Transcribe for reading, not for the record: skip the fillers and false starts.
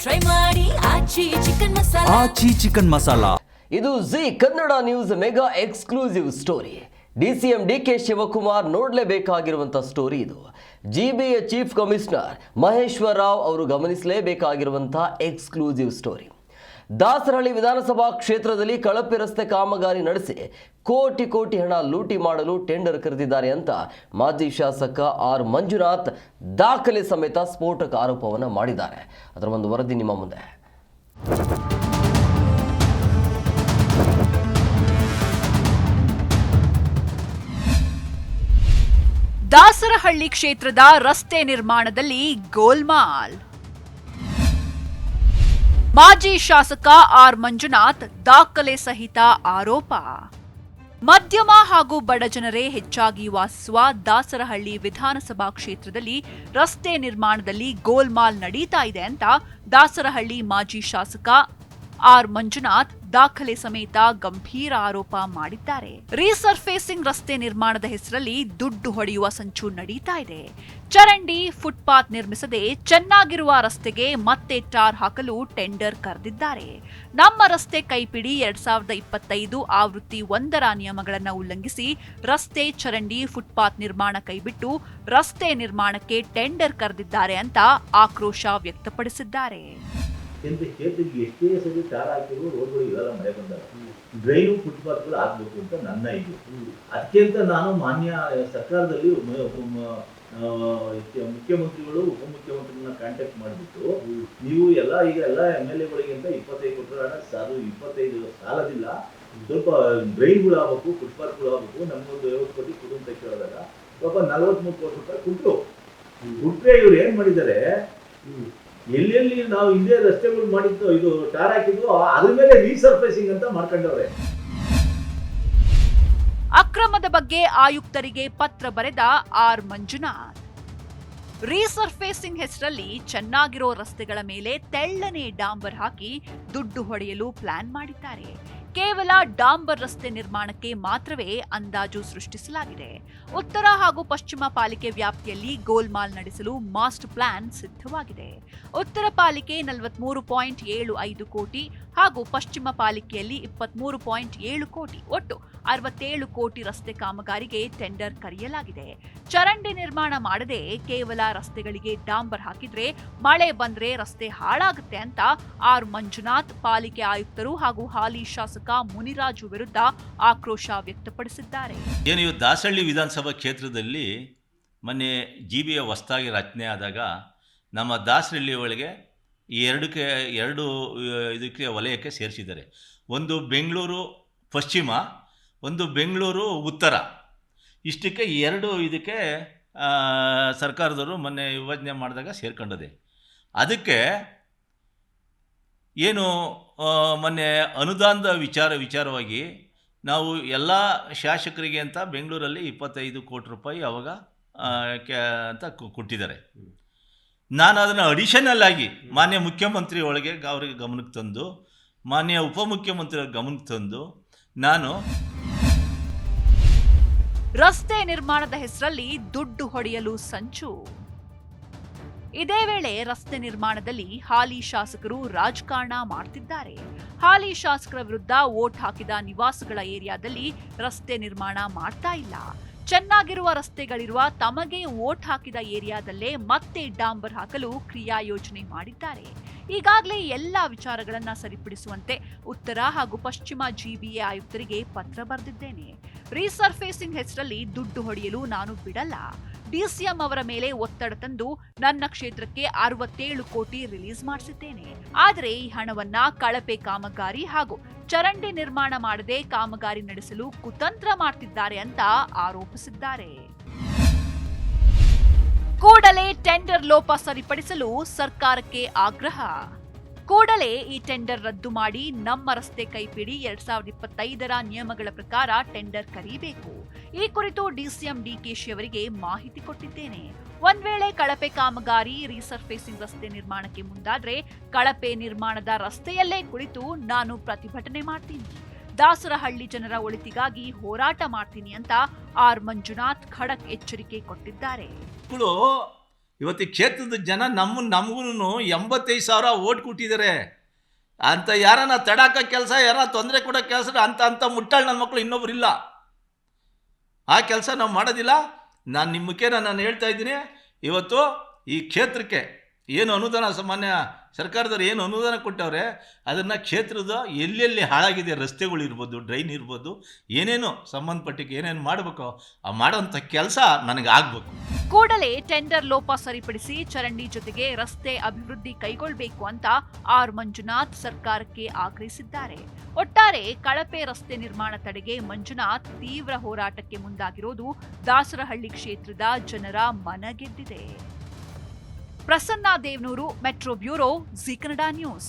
Try ಮಾಡಿ ಆಚಿ chicken masala. ಇದು Zee Kannada news mega exclusive story. DCM DK Shivakumar ನೋಡಲೇಬೇಕಾಗಿರುವಂಥ ಸ್ಟೋರಿ ಇದು. GBA chief commissioner Maheshwara Rao ಅವರು ಗಮನಿಸಲೇಬೇಕಾಗಿರುವಂಥ ಎಕ್ಸ್ಕ್ಲೂಸಿವ್ ಸ್ಟೋರಿ. ದಾಸರಹಳ್ಳಿ ವಿಧಾನಸಭಾ ಕ್ಷೇತ್ರದಲ್ಲಿ ಕಳಪೆ ರಸ್ತೆ ಕಾಮಗಾರಿ ನಡೆಸಿ ಕೋಟಿ ಕೋಟಿ ಹಣ ಲೂಟಿ ಮಾಡಲು ಟೆಂಡರ್ ಕರೆದಿದ್ದಾರೆ ಅಂತ ಮಾಜಿ ಶಾಸಕ ಆರ್ ಮಂಜುನಾಥ್ ದಾಖಲೆ ಸಮೇತ ಸ್ಫೋಟಕ ಆರೋಪವನ್ನು ಮಾಡಿದ್ದಾರೆ. ಅದರ ಒಂದು ವರದಿ ನಿಮ್ಮ ಮುಂದೆ. ದಾಸರಹಳ್ಳಿ ಕ್ಷೇತ್ರದ ರಸ್ತೆ ನಿರ್ಮಾಣದಲ್ಲಿ ಗೋಲ್ಮಾಲ್. ಮಾಜಿ ಶಾಸಕ ಆರ್ ಮಂಜುನಾಥ್ ದಾಖಲೆ ಸಹಿತ ಆರೋಪ. ಮಧ್ಯಮ ಹಾಗೂ ಬಡ ಜನರೇ ಹೆಚ್ಚಾಗಿ ವಾಸಿಸುವ ದಾಸರಹಳ್ಳಿ ವಿಧಾನಸಭಾ ಕ್ಷೇತ್ರದಲ್ಲಿ ರಸ್ತೆ ನಿರ್ಮಾಣದಲ್ಲಿ ಗೋಲ್ಮಾಲ್ ನಡೀತಾ ಇದೆ ಅಂತ ದಾಸರಹಳ್ಳಿ ಮಾಜಿ ಶಾಸಕ ಆರ್ ಮಂಜುನಾಥ್ ದಾಖಲೆ ಸಮೇತ ಗಂಭೀರ ಆರೋಪ ಮಾಡಿದ್ದಾರೆ. ರೀಸರ್ಫೇಸಿಂಗ್ ರಸ್ತೆ ನಿರ್ಮಾಣದ ಹೆಸರಲ್ಲಿ ದುಡ್ಡು ಹೊಡೆಯುವ ಸಂಚು ನಡೀತಾ ಇದೆ. ಚರಂಡಿ, ಫುಟ್ಪಾತ್ ನಿರ್ಮಿಸದೆ ಚೆನ್ನಾಗಿರುವ ರಸ್ತೆಗೆ ಮತ್ತೆ ಟಾರ್ ಹಾಕಲು ಟೆಂಡರ್ ಕರೆದಿದ್ದಾರೆ. ನಮ್ಮ ರಸ್ತೆ ಕೈಪಿಡಿ 2025 ಆವೃತ್ತಿ 1ರ ನಿಯಮಗಳನ್ನು ಉಲ್ಲಂಘಿಸಿ ರಸ್ತೆ, ಚರಂಡಿ, ಫುಟ್ಪಾತ್ ನಿರ್ಮಾಣ ಕೈಬಿಟ್ಟು ರಸ್ತೆ ನಿರ್ಮಾಣಕ್ಕೆ ಟೆಂಡರ್ ಕರೆದಿದ್ದಾರೆ ಅಂತ ಆಕ್ರೋಶ ವ್ಯಕ್ತಪಡಿಸಿದ್ದಾರೆ. ಕ್ಷೇತ್ರಕ್ಕೆ ಎಷ್ಟೇ ಸರಿ ಟಾರ್ ಹಾಕಿದ್ರು ರೋಡ್ಗಳು ಇವೆಲ್ಲ ಮಳೆ ಬಂದಾಗ ಡ್ರೈನು ಫುಟ್ಪಾತ್ಗಳು ಆಗ್ಬೇಕು ಅಂತ ನನ್ನ ಇದು. ಅದಕ್ಕೆ ಅಂತ ನಾನು ಮಾನ್ಯ ಸರ್ಕಾರದಲ್ಲಿ ಮುಖ್ಯಮಂತ್ರಿಗಳು ಉಪಮುಖ್ಯಮಂತ್ರಿಗಳನ್ನ ಕಾಂಟ್ಯಾಕ್ಟ್ ಮಾಡಿಬಿಟ್ಟು ನೀವು ಎಲ್ಲ ಈಗ ಎಲ್ಲ MLA ಗಳಿಗೆ ಅಂತ 25 ಕೊಟ್ಟರೆ ಅದು 25 ಸಾಲದಿಲ್ಲ, ಸ್ವಲ್ಪ ಡ್ರೈನ್ಗಳು ಆಗ್ಬೇಕು, ಫುಟ್ಪಾತ್ಗಳು ಆಗ್ಬೇಕು, ನಮ್ಗೊಂದು 50 ಕೋಟಿ ಕೊಡು ಅಂತ ಕೇಳಿದಾಗ ಪಾಪ 43 ಕೋಟಿ ರೂಪಾಯಿ ಕೊಟ್ಟರೆ ಇವ್ರು ಏನ್ ಮಾಡಿದ್ದಾರೆ, ಎಲ್ಲೆಲ್ಲಿ ನಾವು ಹಿಂದೆ ರಸ್ತೆಗಳು ಮಾಡಿದ್ದು ಇದು ಟಾರ್ ಹಾಕಿದ್ದು ಅದ್ರ ಮೇಲೆ ರೀಸರ್ಫೇಸಿಂಗ್ ಅಂತ ಮಾಡ್ಕೊಂಡವ್ರೆ. ಅಕ್ರಮದ ಬಗ್ಗೆ ಆಯುಕ್ತರಿಗೆ ಪತ್ರ ಬರೆದ ಆರ್ ಮಂಜುನಾಥ್. ರೀಸರ್ಫೇಸಿಂಗ್ ಹೆಸರಲ್ಲಿ ಚೆನ್ನಾಗಿರೋ ರಸ್ತೆಗಳ ಮೇಲೆ ತೆಳ್ಳನೆ ಡಾಂಬರ್ ಹಾಕಿ ದುಡ್ಡು ಹೊಡೆಯಲು ಪ್ಲಾನ್ ಮಾಡಿದ್ದಾರೆ. ಕೇವಲ ಡಾಂಬರ್ ರಸ್ತೆ ನಿರ್ಮಾಣಕ್ಕೆ ಮಾತ್ರವೇ ಅಂದಾಜು ಸೃಷ್ಟಿಸಲಾಗಿದೆ. ಉತ್ತರ ಹಾಗೂ ಪಶ್ಚಿಮ ಪಾಲಿಕೆ ವ್ಯಾಪ್ತಿಯಲ್ಲಿ ಗೋಲ್ಮಾಲ್ ನಡೆಸಲು ಮಾಸ್ಟರ್ ಪ್ಲಾನ್ ಸಿದ್ಧವಾಗಿದೆ. ಉತ್ತರ ಪಾಲಿಕೆ 43.75 ಕೋಟಿ ಹಾಗೂ ಪಶ್ಚಿಮ ಪಾಲಿಕೆಯಲ್ಲಿ 23.7 ಕೋಟಿ, ಒಟ್ಟು 67 ಕೋಟಿ ರಸ್ತೆ ಕಾಮಗಾರಿಗೆ ಟೆಂಡರ್ ಕರೆಯಲಾಗಿದೆ. ಚರಂಡಿ ನಿರ್ಮಾಣ ಮಾಡದೆ ಕೇವಲ ರಸ್ತೆಗಳಿಗೆ ಡಾಂಬರ್ ಹಾಕಿದ್ರೆ ಮಳೆ ಬಂದ್ರೆ ರಸ್ತೆ ಹಾಳಾಗುತ್ತೆ ಅಂತ ಆರ್ ಮಂಜುನಾಥ್ ಪಾಲಿಕೆ ಆಯುಕ್ತರು ಹಾಗೂ ಹಾಲಿ ಶಾಸಕ ಮುನಿರಾಜು ವಿರುದ್ಧ ಆಕ್ರೋಶ ವ್ಯಕ್ತಪಡಿಸಿದ್ದಾರೆ. ಏನು ದಾಸಹಳ್ಳಿ ವಿಧಾನಸಭಾ ಕ್ಷೇತ್ರದಲ್ಲಿ ಮೊನ್ನೆ ಜಿಬಿಎ ಹೊಸದಾಗಿ ರಚನೆ ಆದಾಗ ನಮ್ಮ ದಾಸಹಳ್ಳಿ ಒಳಗೆ ಎರಡು ಇದಕ್ಕೆ ವಲಯಕ್ಕೆ ಸೇರಿಸಿದ್ದಾರೆ. ಒಂದು ಬೆಂಗಳೂರು ಪಶ್ಚಿಮ, ಒಂದು ಬೆಂಗಳೂರು ಉತ್ತರ. ಇಷ್ಟಕ್ಕೆ ಇದಕ್ಕೆ ಸರ್ಕಾರದವರು ಮೊನ್ನೆ ಯೋಜನೆ ಮಾಡಿದಾಗ ಸೇರ್ಕೊಂಡಿದೆ. ಅದಕ್ಕೆ ಏನು ಮೊನ್ನೆ ಅನುದಾನದ ವಿಚಾರವಾಗಿ ನಾವು ಎಲ್ಲ ಶಾಸಕರಿಗೆ ಅಂತ ಬೆಂಗಳೂರಲ್ಲಿ 25 ಕೋಟಿ ರೂಪಾಯಿ ಅವಾಗ ಅಂತ ಕೊಟ್ಟಿದ್ದಾರೆ. ನಾನು ಅದನ್ನು ಅಡಿಷನಲ್ ಆಗಿ ಮಾನ್ಯ ಮುಖ್ಯಮಂತ್ರಿ ಒಳಗೆ ಅವರಿಗೆ ಗಮನಕ್ಕೆ ತಂದು, ಮಾನ್ಯ ಉಪಮುಖ್ಯಮಂತ್ರಿ ಗಮನಕ್ಕೆ ತಂದು ನಾನು ರಸ್ತೆ ನಿರ್ಮಾಣದ ಹೆಸರಲ್ಲಿ ದುಡ್ಡು ಹೊಡೆಯಲು ಸಂಚು. ಇದೇ ವೇಳೆ ರಸ್ತೆ ನಿರ್ಮಾಣದಲ್ಲಿ ಹಾಲಿ ಶಾಸಕರು ರಾಜಕಾರಣ ಮಾಡ್ತಿದ್ದಾರೆ. ಹಾಲಿ ಶಾಸಕರ ವಿರುದ್ಧ ವೋಟ್ ಹಾಕಿದ ನಿವಾಸಿಗಳ ಏರಿಯಾದಲ್ಲಿ ರಸ್ತೆ ನಿರ್ಮಾಣ ಮಾಡ್ತಾ ಇಲ್ಲ. ಚೆನ್ನಾಗಿರುವ ರಸ್ತೆಗಳಿರುವ ತಮಗೆ ವೋಟ್ ಹಾಕಿದ ಏರಿಯಾದಲ್ಲೇ ಮತ್ತೆ ಡಾಂಬರ್ ಹಾಕಲು ಕ್ರಿಯಾ ಯೋಜನೆ ಮಾಡಿದ್ದಾರೆ. ಈಗಾಗಲೇ ಎಲ್ಲ ವಿಚಾರಗಳನ್ನ ಸರಿಪಡಿಸುವಂತೆ ಉತ್ತರ ಹಾಗೂ ಪಶ್ಚಿಮ ಜಿಬಿಎ ಆಯುಕ್ತರಿಗೆ ಪತ್ರ ಬರೆದಿದ್ದೇನೆ. ರೀಸರ್ಫೇಸಿಂಗ್ ಹೆಸರಲ್ಲಿ ದುಡ್ಡು ಹೊಡೆಯಲು ನಾನು ಬಿಡಲ್ಲ. ಡಿಸಿಎಂ ಅವರ ಮೇಲೆ ಒತ್ತಡ ತಂದು ನನ್ನ ಕ್ಷೇತ್ರಕ್ಕೆ 67 ಕೋಟಿ ರಿಲೀಸ್ ಮಾಡಿಸಿದ್ದೇನೆ. ಆದರೆ ಈ ಹಣವನ್ನ ಕಳಪೆ ಕಾಮಗಾರಿ ಹಾಗೂ ಚರಂಡಿ ನಿರ್ಮಾಣ ಮಾಡದೆ ಕಾಮಗಾರಿ ನಡೆಸಲು ಕುತಂತ್ರ ಮಾಡ್ತಿದ್ದಾರೆ ಅಂತ ಆರೋಪಿಸಿದ್ದಾರೆ. ಕೂಡಲೇ ಟೆಂಡರ್ ಲೋಪ ಸರಿಪಡಿಸಲು ಸರ್ಕಾರಕ್ಕೆ ಆಗ್ರಹ. ಕೂಡಲೇ ಈ ಟೆಂಡರ್ ರದ್ದು ಮಾಡಿ ನಮ್ಮ ರಸ್ತೆ ಕೈಪಿಡಿ 2025ರ ನಿಯಮಗಳ ಪ್ರಕಾರ ಟೆಂಡರ್ ಕರೀಬೇಕು. ಈ ಕುರಿತು ಡಿಸಿಎಂ ಡಿಕೆಶಿ ಅವರಿಗೆ ಮಾಹಿತಿ ಕೊಟ್ಟಿದ್ದೇನೆ. ಒಂದ್ ವೇಳೆ ಕಳಪೆ ಕಾಮಗಾರಿ ರೀಸರ್ಫೇಸಿಂಗ್ ರಸ್ತೆ ನಿರ್ಮಾಣಕ್ಕೆ ಮುಂದಾದ್ರೆ ಕಳಪೆ ನಿರ್ಮಾಣದ ರಸ್ತೆಯಲ್ಲೇ ಕುಳಿತು ನಾನು ಪ್ರತಿಭಟನೆ ಮಾಡ್ತೀನಿ. ದಾಸರಹಳ್ಳಿ ಜನರ ಒಳಿತಿಗಾಗಿ ಹೋರಾಟ ಮಾಡ್ತೀನಿ ಅಂತ ಆರ್ ಮಂಜುನಾಥ್ ಖಡಕ್ ಎಚ್ಚರಿಕೆ ಕೊಟ್ಟಿದ್ದಾರೆ. ಇವತ್ತು ಈ ಕ್ಷೇತ್ರದ ಜನ ನಮಗೂ 85,000 ಓಟ್ ಕೊಟ್ಟಿದ್ದಾರೆ. ಅಂತ ಯಾರನ್ನ ತಡಾಕ ಕೆಲಸ, ಯಾರನ್ನ ತೊಂದರೆ ಕೊಡೋ ಕೆಲಸ ಅಂತ ಮುಟ್ಟಾಳು ನನ್ನ ಮಕ್ಕಳು ಇನ್ನೊಬ್ರು ಇಲ್ಲ. ಆ ಕೆಲಸ ನಾವು ಮಾಡೋದಿಲ್ಲ. ನಾನು ನಿಮ್ಮ ಮುಖೇನ ನಾನು ಹೇಳ್ತಾ ಇದ್ದೀನಿ, ಇವತ್ತು ಈ ಕ್ಷೇತ್ರಕ್ಕೆ ಏನು ಅನುದಾನ ಸಾಮಾನ್ಯ ಸರ್ಕಾರದವ್ರು ಏನು ಅನುದಾನ ಕೊಟ್ಟವ್ರೆ ಅದನ್ನು ಕ್ಷೇತ್ರದ ಎಲ್ಲೆಲ್ಲಿ ಹಾಳಾಗಿದೆ, ರಸ್ತೆಗಳಿರ್ಬೋದು, ಡ್ರೈನ್ ಇರ್ಬೋದು, ಏನೇನು ಸಂಬಂಧಪಟ್ಟಿಗೆ ಏನೇನು ಮಾಡಬೇಕೋ ಆ ಮಾಡೋಂಥ ಕೆಲಸ ನನಗೆ ಆಗಬೇಕು. ಕೂಡಲೇ ಟೆಂಡರ್ ಲೋಪ ಸರಿಪಡಿಸಿ ಚರಂಡಿ ಜೊತೆಗೆ ರಸ್ತೆ ಅಭಿವೃದ್ಧಿ ಕೈಗೊಳ್ಳಬೇಕು ಅಂತ ಆರ್ ಮಂಜುನಾಥ್ ಸರ್ಕಾರಕ್ಕೆ ಆಗ್ರಹಿಸಿದ್ದಾರೆ. ಒಟ್ಟಾರೆ ಕಳಪೆ ರಸ್ತೆ ನಿರ್ಮಾಣ ತಡೆಗೆ ಮಂಜುನಾಥ್ ತೀವ್ರ ಹೋರಾಟಕ್ಕೆ ಮುಂದಾಗಿರೋದು ದಾಸರಹಳ್ಳಿ ಕ್ಷೇತ್ರದ ಜನರ ಮನಗೆದ್ದಿದೆ. Prasanna Devanuru, metro bureau, Zee Kannada news.